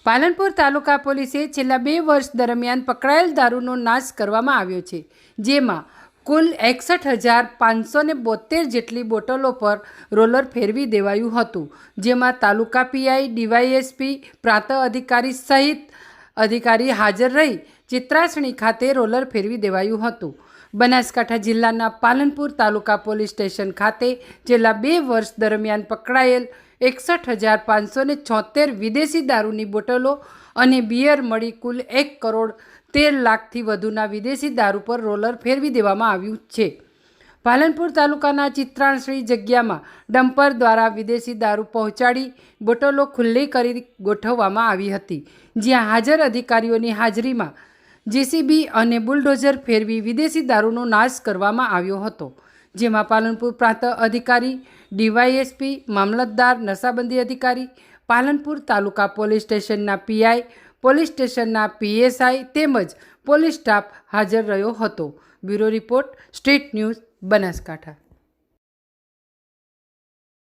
પાલનપુર તાલુકા પોલીસે છેલ્લા 2 વર્ષ દરમિયાન પકડાયેલ દારૂનો નાશ કરવામાં આવ્યો છે, જેમાં કુલ 61,572 જેટલી બોટલો પર રોલર ફેરવી દેવાયું હતું, જેમાં તાલુકા પીઆઈ, ડીવાયએસપી, પ્રાંત અધિકારી સહિત અધિકારી હાજર રહી ચિત્રાસણી ખાતે રોલર ફેરવી દેવાયું હતું. બનાસકાંઠા જિલ્લાના પાલનપુર તાલુકા પોલીસ સ્ટેશન ખાતે છેલ્લા 2 વર્ષ દરમિયાન પકડાયેલ 61,576 વિદેશી દારૂની બોટલો અને બિયર મળી કુલ 1,13,00,000થી વધુના વિદેશી દારૂ પર રોલર ફેરવી દેવામાં આવ્યું છે. પાલનપુર તાલુકાના ચિત્રાસણી જગ્યામાં ડમ્પર દ્વારા વિદેશી દારૂ પહોંચાડી બોટલો ખુલ્લી કરી ગોઠવવામાં આવી હતી, જ્યાં હાજર અધિકારીઓની હાજરીમાં જેસીબી અને બુલડોઝર ફેરવી વિદેશી દારૂનો નાશ કરવામાં આવ્યો હતો, જેમાં પાલનપુર પ્રાંત અધિકારી, ડીવાયએસપી, મામલતદાર, નશાબંધી અધિકારી, પાલનપુર તાલુકા પોલીસ સ્ટેશનના પીઆઈ, પોલીસ સ્ટેશનના પીએસઆઈ તેમજ પોલીસ સ્ટાફ હાજર રહ્યો હતો. Bureau report, street news, Banaskantha.